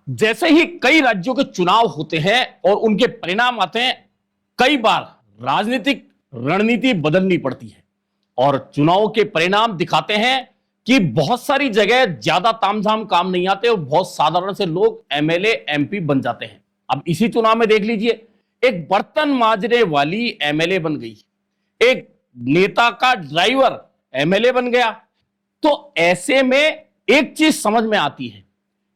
जैसे ही कई राज्यों के चुनाव होते हैं और उनके परिणाम आते हैं, कई बार राजनीतिक रणनीति बदलनी पड़ती है और चुनाव के परिणाम दिखाते हैं कि बहुत सारी जगह ज्यादा तामझाम काम नहीं आते और बहुत साधारण से लोग एमएलए एमपी बन जाते हैं। अब इसी चुनाव में देख लीजिए, एक बर्तन मांजने वाली एमएलए बन गई, एक नेता का ड्राइवर एमएलए बन गया। तो ऐसे में एक चीज समझ में आती है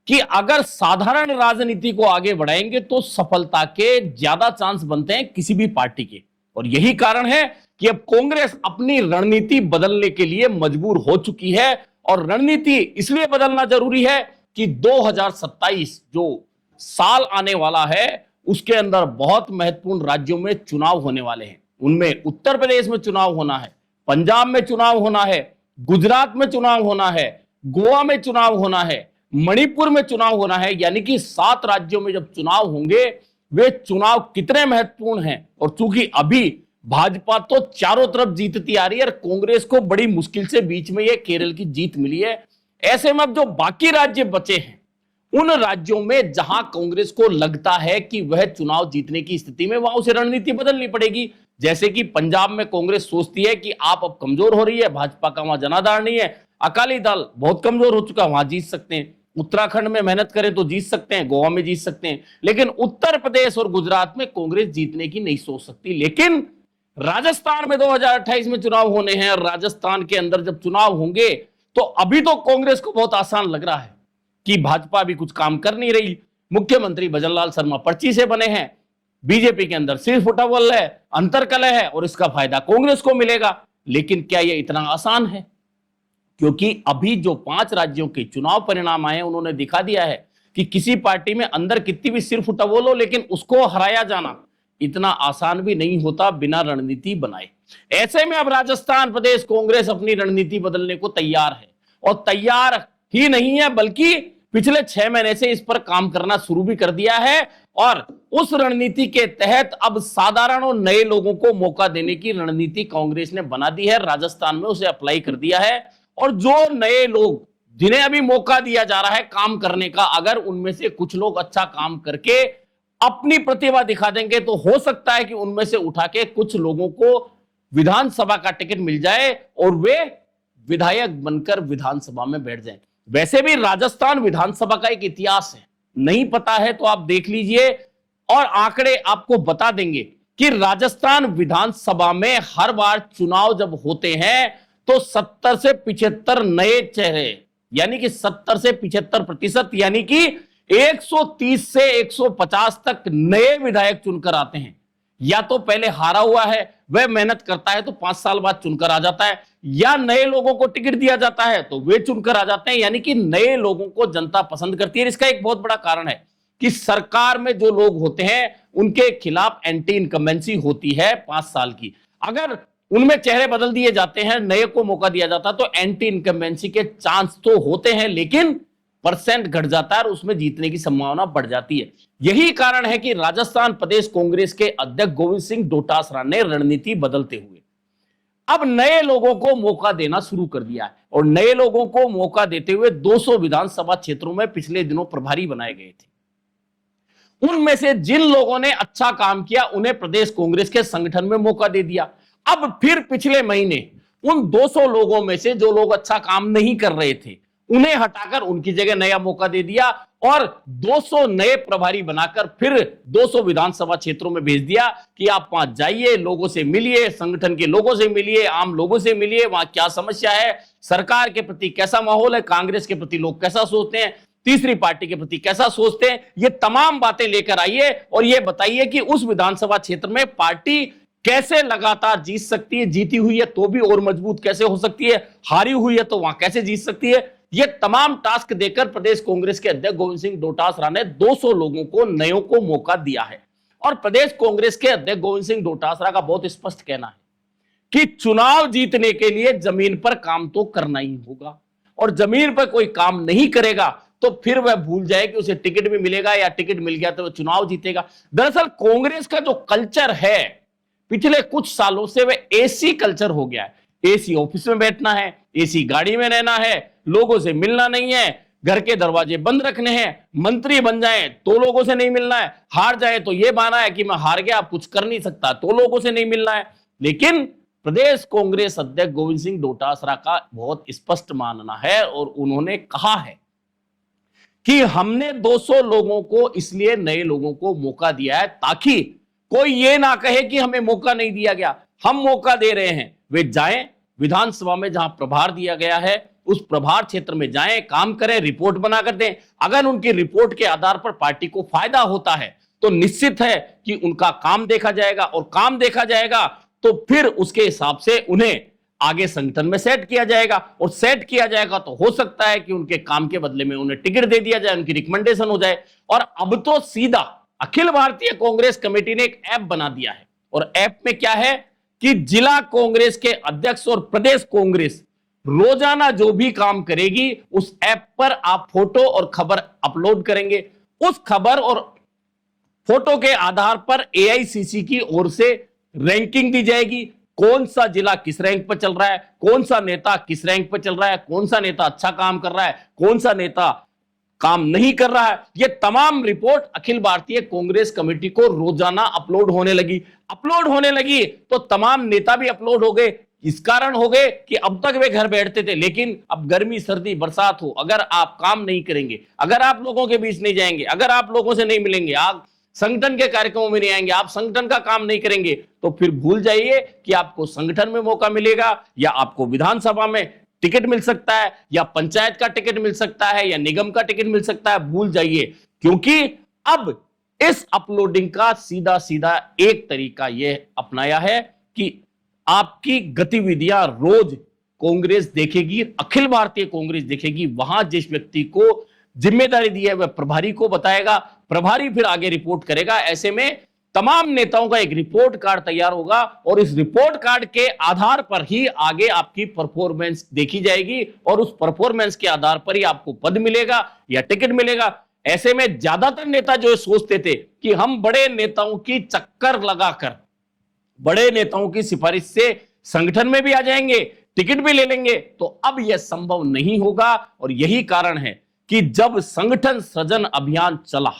कि अगर साधारण राजनीति को आगे बढ़ाएंगे तो सफलता के ज्यादा चांस बनते हैं किसी भी पार्टी के। और यही कारण है कि अब कांग्रेस अपनी रणनीति बदलने के लिए मजबूर हो चुकी है। और रणनीति इसलिए बदलना जरूरी है कि 2027 जो साल आने वाला है उसके अंदर बहुत महत्वपूर्ण राज्यों में चुनाव होने वाले हैं। उनमें उत्तर प्रदेश में चुनाव होना है, पंजाब में चुनाव होना है, गुजरात में चुनाव होना है, गोवा में चुनाव होना है, मणिपुर में चुनाव होना है। यानी कि 7 राज्यों में जब चुनाव होंगे, वे चुनाव कितने महत्वपूर्ण हैं। और चूंकि अभी भाजपा तो चारों तरफ जीतती आ रही है और कांग्रेस को बड़ी मुश्किल से बीच में ये केरल की जीत मिली है, ऐसे में अब जो बाकी राज्य बचे हैं उन राज्यों में जहां कांग्रेस को लगता है कि वह चुनाव जीतने की स्थिति में, वहां उसे रणनीति बदलनी पड़ेगी। जैसे कि पंजाब में कांग्रेस सोचती है कि आप अब कमजोर हो रही है, भाजपा का वहां जनाधार नहीं है, अकाली दल बहुत कमजोर हो चुका, वहां जीत सकते हैं, उत्तराखंड में मेहनत करें तो जीत सकते हैं, गोवा में जीत सकते हैं। लेकिन उत्तर प्रदेश और गुजरात में कांग्रेस जीतने की नहीं सोच सकती। लेकिन राजस्थान में 2028 में चुनाव होने हैं और राजस्थान के अंदर जब चुनाव होंगे तो अभी तो कांग्रेस को बहुत आसान लग रहा है कि भाजपा भी कुछ काम कर नहीं रही। मुख्यमंत्री भजनलाल शर्मा पर्ची से बने हैं, बीजेपी के अंदर सिर्फ उठावल है, अंतरकलह है और इसका फायदा कांग्रेस को मिलेगा। लेकिन क्या यह इतना आसान है? क्योंकि अभी जो 5 राज्यों के चुनाव परिणाम आए उन्होंने दिखा दिया है कि किसी पार्टी में अंदर कितनी भी सिर्फ उठावल हो, लेकिन उसको हराया जाना इतना आसान भी नहीं होता बिना रणनीति बनाए। ऐसे में अब राजस्थान प्रदेश कांग्रेस अपनी रणनीति बदलने को तैयार है और तैयार ही नहीं है बल्कि पिछले 6 महीने से इस पर काम करना शुरू भी कर दिया है। और उस रणनीति के तहत अब साधारण और नए लोगों को मौका देने की रणनीति कांग्रेस ने बना दी है, राजस्थान में उसे अप्लाई कर दिया है। और जो नए लोग जिन्हें अभी मौका दिया जा रहा है काम करने का, अगर उनमें से कुछ लोग अच्छा काम करके अपनी प्रतिभा दिखा देंगे तो हो सकता है कि उनमें से उठा के कुछ लोगों को विधानसभा का टिकट मिल जाए और वे विधायक बनकर विधानसभा में बैठ जाएं। वैसे भी राजस्थान विधानसभा का एक इतिहास है, नहीं पता है तो आप देख लीजिए और आंकड़े आपको बता देंगे कि राजस्थान विधानसभा में हर बार चुनाव जब होते हैं तो 70 से 75 नए चेहरे, यानी कि 70 से 75%, यानी कि 130 से 150 तक नए विधायक चुनकर आते हैं। या तो पहले हारा हुआ है वह मेहनत करता है तो 5 साल बाद चुनकर आ जाता है, या नए लोगों को टिकट दिया जाता है तो वे चुनकर आ जाते हैं। यानी कि नए लोगों को जनता पसंद करती है। इसका एक बहुत बड़ा कारण है कि सरकार में जो लोग होते हैं उनके खिलाफ एंटी इनकम्बेंसी होती है 5 साल की। अगर उनमें चेहरे बदल दिए जाते हैं, नए को मौका दिया जाता है तो एंटी इनकम्बेंसी के चांस तो होते हैं लेकिन परसेंट घट जाता है और उसमें जीतने की संभावना बढ़ जाती है। यही कारण है कि राजस्थान प्रदेश कांग्रेस के अध्यक्ष गोविंद सिंह डोटासरा ने रणनीति बदलते हुए अब नए लोगों को मौका देना शुरू कर दिया है। और नए लोगों को मौका देते हुए 200 विधानसभा क्षेत्रों में पिछले दिनों प्रभारी बनाए गए थे। उनमें से जिन लोगों ने अच्छा काम किया उन्हें प्रदेश कांग्रेस के संगठन में मौका दे दिया। अब फिर पिछले महीने उन 200 लोगों में से जो लोग अच्छा काम नहीं कर रहे थे उन्हें हटाकर उनकी जगह नया मौका दे दिया और 200 नए प्रभारी बनाकर फिर 200 विधानसभा क्षेत्रों में भेज दिया कि आप वहां जाइए, लोगों से मिलिए, संगठन के लोगों से मिलिए, आम लोगों से मिलिए, वहां क्या समस्या है, सरकार के प्रति कैसा माहौल है, कांग्रेस के प्रति लोग कैसा सोचते हैं, तीसरी पार्टी के प्रति कैसा सोचते हैं, ये तमाम बातें लेकर आइए और ये बताइए कि उस विधानसभा क्षेत्र में पार्टी कैसे लगातार जीत सकती है, जीती हुई है तो भी और मजबूत कैसे हो सकती है, हारी हुई है तो वहां कैसे जीत सकती है। ये तमाम टास्क देकर प्रदेश कांग्रेस के अध्यक्ष गोविंद सिंह डोटासरा ने 200 लोगों को, नयों को मौका दिया है। और प्रदेश कांग्रेस के अध्यक्ष गोविंद सिंह डोटासरा का बहुत स्पष्ट कहना है कि चुनाव जीतने के लिए जमीन पर काम तो करना ही होगा और जमीन पर कोई काम नहीं करेगा तो फिर वह भूल जाए कि उसे टिकट भी मिलेगा या टिकट मिल गया तो वह चुनाव जीतेगा। दरअसल कांग्रेस का जो कल्चर है पिछले कुछ सालों से वह एसी कल्चर हो गया है। एसी ऑफिस में बैठना है, एसी गाड़ी में रहना है, लोगों से मिलना नहीं है, घर के दरवाजे बंद रखने हैं, मंत्री बन जाए तो लोगों से नहीं मिलना है, हार जाए तो यह बहाना है कि मैं हार गया, आप कुछ कर नहीं सकता, तो लोगों से नहीं मिलना है। लेकिन प्रदेश कांग्रेस अध्यक्ष गोविंद सिंह डोटासरा का बहुत स्पष्ट मानना है और उन्होंने कहा है कि हमने 200 लोगों को इसलिए नए लोगों को मौका दिया है ताकि कोई ये ना कहे कि हमें मौका नहीं दिया गया, हम मौका दे रहे हैं। वे जाएं विधानसभा में, जहां प्रभार दिया गया है उस प्रभार क्षेत्र में जाएं, काम करें, रिपोर्ट बनाकर दें। अगर उनकी रिपोर्ट के आधार पर पार्टी को फायदा होता है तो निश्चित है कि उनका काम देखा जाएगा, और काम देखा जाएगा तो फिर उसके हिसाब से उन्हें आगे संगठन में सेट किया जाएगा, और सेट किया जाएगा तो हो सकता है कि उनके काम के बदले में उन्हें टिकट दे दिया जाए, उनकी रिकमेंडेशन हो जाए। और अब तो सीधा अखिल भारतीय कांग्रेस कमेटी ने एक ऐप बना दिया है, और ऐप में क्या है कि जिला कांग्रेस के अध्यक्ष और प्रदेश कांग्रेस रोजाना जो भी काम करेगी उस ऐप पर आप फोटो और खबर अपलोड करेंगे। उस खबर और फोटो के आधार पर एआईसीसी की ओर से रैंकिंग दी जाएगी, कौन सा जिला किस रैंक पर चल रहा है, कौन सा नेता किस रैंक पर चल रहा है, कौन सा नेता अच्छा काम कर रहा है, कौन सा नेता काम नहीं कर रहा है। ये तमाम रिपोर्ट अखिल भारतीय कांग्रेस कमेटी को रोजाना अपलोड होने लगी तो तमाम नेता भी अपलोड हो गए। इस कारण हो गए कि अब तक वे घर बैठते थे, लेकिन अब गर्मी सर्दी बरसात हो, अगर आप काम नहीं करेंगे, अगर आप लोगों के बीच नहीं जाएंगे, अगर आप लोगों से नहीं मिलेंगे, आप संगठन के कार्यक्रमों में नहीं आएंगे, आप संगठन का काम नहीं करेंगे, तो फिर भूल जाइए कि आपको संगठन में मौका मिलेगा, या आपको विधानसभा में टिकट मिल सकता है, या पंचायत का टिकट मिल सकता है, या निगम का टिकट मिल सकता है। भूल जाइए, क्योंकि अब इस अपलोडिंग का सीधा सीधा एक तरीका यह अपनाया है कि आपकी गतिविधियां रोज कांग्रेस देखेगी, अखिल भारतीय कांग्रेस देखेगी। वहां जिस व्यक्ति को जिम्मेदारी दी है वह प्रभारी को बताएगा, प्रभारी फिर आगे रिपोर्ट करेगा। ऐसे में तमाम नेताओं का एक रिपोर्ट कार्ड तैयार होगा, और इस रिपोर्ट कार्ड के आधार पर ही आगे आपकी परफॉर्मेंस देखी जाएगी, और उस परफॉर्मेंस के आधार पर ही आपको पद मिलेगा या टिकट मिलेगा। ऐसे में ज्यादातर नेता जो सोचते थे कि हम बड़े नेताओं की चक्कर लगाकर, बड़े नेताओं की सिफारिश से संगठन में भी आ जाएंगे, टिकट भी ले लेंगे, तो अब यह संभव नहीं होगा। और यही कारण है कि जब संगठन सृजन अभियान चला,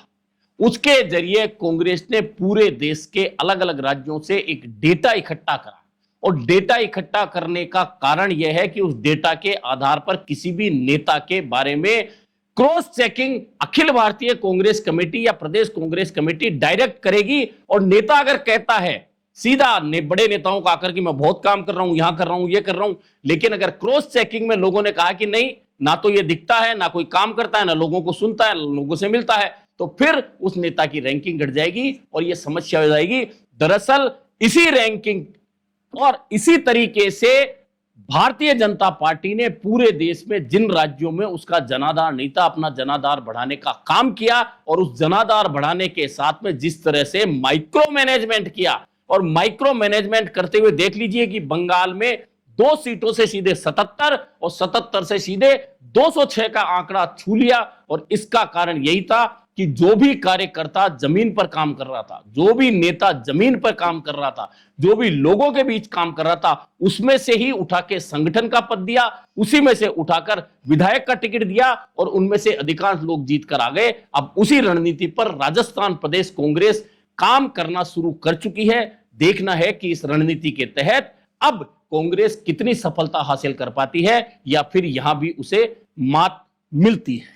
उसके जरिए कांग्रेस ने पूरे देश के अलग अलग राज्यों से एक डेटा इकट्ठा करा, और डेटा इकट्ठा करने का कारण यह है कि उस डेटा के आधार पर किसी भी नेता के बारे में cross checking Akhil Bharatiya Congress committee या प्रदेश कांग्रेस कमेटी डायरेक्ट करेगी। और नेता अगर कहता है सीधा बड़े नेताओं को आकर कि मैं बहुत काम कर रहा हूं, यहां कर रहा हूं, ये कर रहा हूं, लेकिन अगर क्रॉस चेकिंग में लोगों ने कहा कि नहीं, ना तो ये दिखता है, ना कोई काम करता है, ना लोगों को सुनता है, लोगों से मिलता है, तो फिर उस नेता की रैंकिंग घट जाएगी और यह समस्या हो जाएगी। दरअसल इसी रैंकिंग और इसी तरीके से भारतीय जनता पार्टी ने पूरे देश में जिन राज्यों में उसका जनाधार नहीं था, अपना जनाधार बढ़ाने का काम किया, और उस जनाधार बढ़ाने के साथ में जिस तरह से माइक्रो मैनेजमेंट किया, और माइक्रो मैनेजमेंट करते हुए देख लीजिए कि बंगाल में 2 सीटों से सीधे 77 और 77 से सीधे 206 का आंकड़ा छू लिया। और इसका कारण यही था कि जो भी कार्यकर्ता जमीन पर काम कर रहा था, जो भी नेता जमीन पर काम कर रहा था, जो भी लोगों के बीच काम कर रहा था, उसमें से ही उठा के संगठन का पद दिया, उसी में से उठाकर विधायक का टिकट दिया, और उनमें से अधिकांश लोग जीत कर आ गए। अब उसी रणनीति पर राजस्थान प्रदेश कांग्रेस काम करना शुरू कर चुकी है। देखना है कि इस रणनीति के तहत अब कांग्रेस कितनी सफलता हासिल कर पाती है, या फिर यहां भी उसे मात मिलती है।